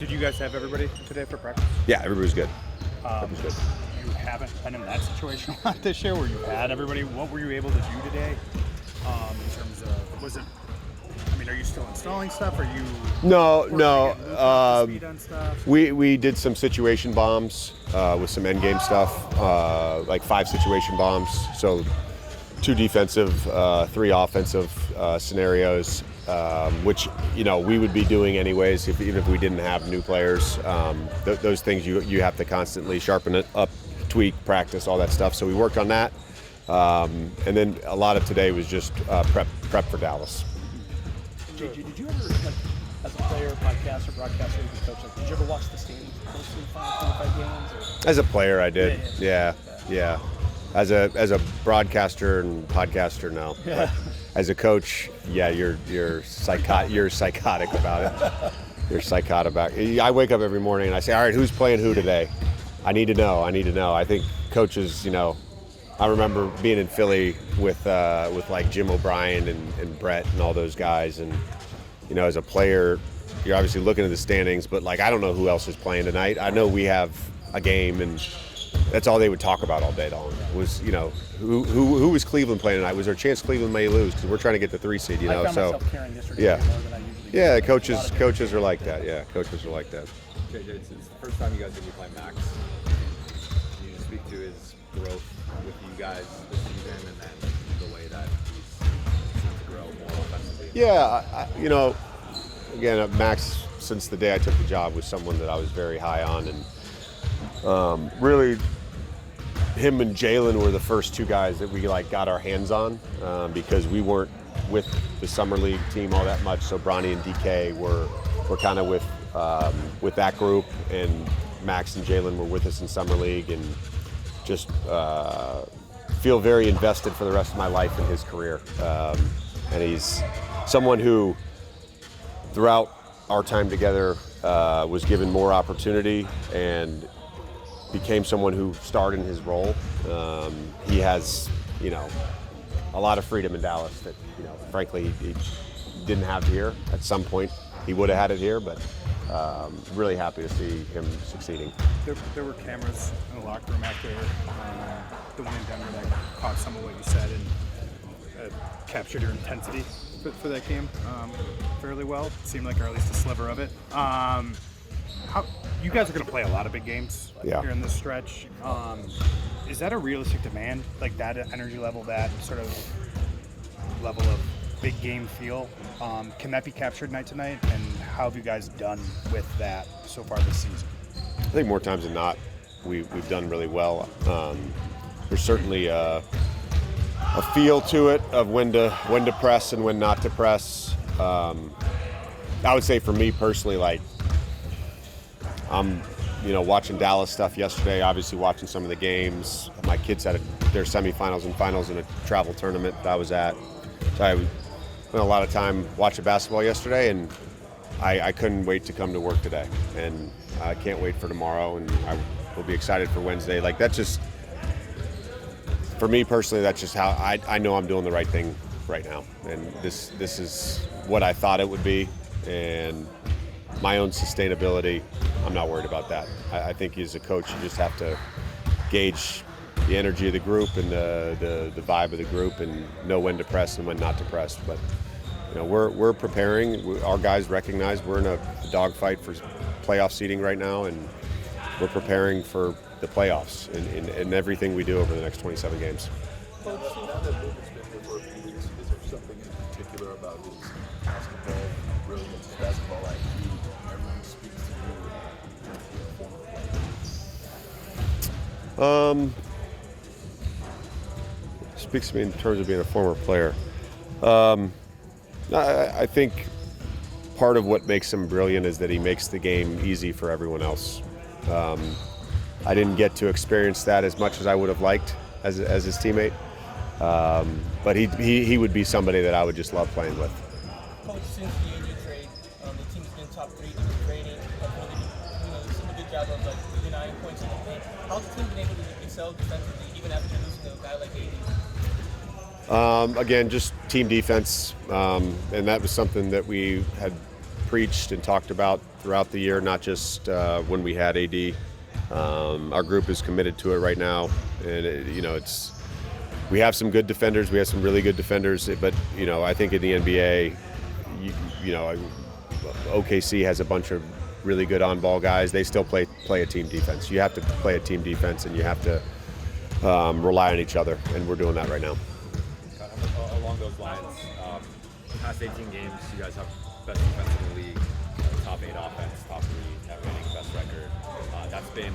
Did you guys have everybody today for practice? Yeah, everybody's good. Everybody's good. You haven't been in that situation a lot this year where you had everybody. What were you able to do today in terms of, was it, I mean, are you still installing stuff? Are you No. speed on stuff? We did some situation bombs with some end game stuff, like 5 situation bombs. So 2 defensive, 3 offensive scenarios, which we would be doing anyways even if we didn't have new players. Those things you have to constantly sharpen it up, tweak, practice, all that stuff. So we worked on that, and then a lot of today was just prep for Dallas. JJ, did you ever, as a player, podcaster, broadcaster, coach, did you ever watch the standings closely, 25 games? Or? As a player, I did. Yeah. As a broadcaster and podcaster, no. Yeah. As a coach, yeah, you're psychotic about it. You're psychotic about it. I wake up every morning and I say, all right, who's playing who today? I need to know. I think coaches, I remember being in Philly with like Jim O'Brien and Brett and all those guys, and as a player, you're obviously looking at the standings, but like I don't know who else is playing tonight. I know we have a game, and that's all they would talk about all day long. Was who was Cleveland playing tonight? Was there a chance Cleveland may lose because we're trying to get the 3 seed? I found myself caring yesterday yeah, more than I usually do. yeah. Coaches are like that. Yeah, coaches are like that. JJ, it's the first time you guys are going to play Max. Can you just speak to his growth with you guys this season, and then the way that he's seemed to grow more offensively? Yeah, again, Max, since the day I took the job, was someone that I was very high on, and really, him and Jalen were the first 2 guys that we got our hands on because we weren't with the summer league team all that much. So Bronny and DK were kind of with that group, and Max and Jalen were with us in summer league, and just feel very invested for the rest of my life in his career. And he's someone who, throughout our time together, was given more opportunity and became someone who starred in his role. He has, a lot of freedom in Dallas that, frankly, he didn't have here. At some point, he would have had it here, but really happy to see him succeeding. There were cameras in the locker room after the one in Denver that caught some of what you said and captured your intensity for that game fairly well. It seemed like, or at least a sliver of it. How you guys are going to play a lot of big games here in this stretch. Is that a realistic demand, like that energy level, that sort of level of big game feel? Can that be captured night to night? And how have you guys done with that so far this season? I think more times than not, we've done really well. There's certainly a feel to it of when to press and when not to press. I would say for me personally, like I'm watching Dallas stuff yesterday, obviously watching some of the games. My kids had their semifinals and finals in a travel tournament that I was at. So I spent a lot of time watching basketball yesterday, and I couldn't wait to come to work today. And I can't wait for tomorrow, and I will be excited for Wednesday. Like that's just, for me personally, that's just how I know I'm doing the right thing right now. And this is what I thought it would be. And my own sustainability, I'm not worried about that. I think as a coach, you just have to gauge the energy of the group and the vibe of the group, and know when to press and when not to press. But we're preparing. Our guys recognize we're in a dogfight for playoff seeding right now, and we're preparing for the playoffs in everything we do over the next 27 games. Coach, now that Luka's been here for a few weeks, is there something in particular about his basketball brilliance, his basketball IQ, everyone speaks to you as a former player? Speaks to me in terms of being a former player. I think part of what makes him brilliant is that he makes the game easy for everyone else. I didn't get to experience that as much as I would have liked as his teammate, but he would be somebody that I would just love playing with. Coach, since the AJ trade, the team's been top 3 in trading. You've seen a good job of 39 points in the paint. How's the team been able to excel defensively, even after losing a guy like AJ? Again, just team defense, and that was something that we had preached and talked about throughout the year, not just when we had AD. Our group is committed to it right now, and we have some good defenders. We have some really good defenders, but I think in the NBA, OKC has a bunch of really good on-ball guys. They still play a team defense. You have to play a team defense, and you have to rely on each other, and we're doing that right now. Kind of along those lines, past 18 games, you guys have best defense in the league, top 8 offense, top 3 net rating, best record. That's been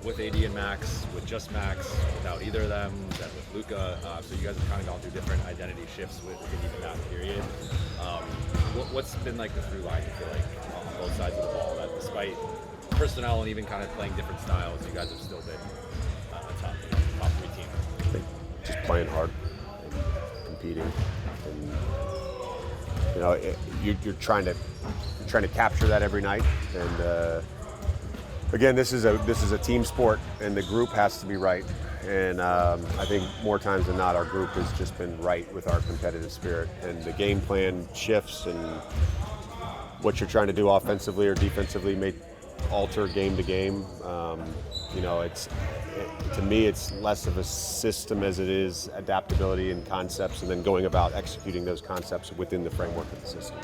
with AD and Max, with just Max, without either of them, then with Luka. So you guys have kind of gone through different identity shifts within even that period. What's been like the through line, you feel like, on both sides of the ball, that despite personnel and even kind of playing different styles, you guys have still been a top 3 team? I think just playing hard, and competing, and you're trying to capture that every night. And again, this is a team sport, and the group has to be right. And I think more times than not, our group has just been right with our competitive spirit. And the game plan shifts, and what you're trying to do offensively or defensively may alter game to game. To me, it's less of a system as it is adaptability and concepts, and then going about executing those concepts within the framework of the system.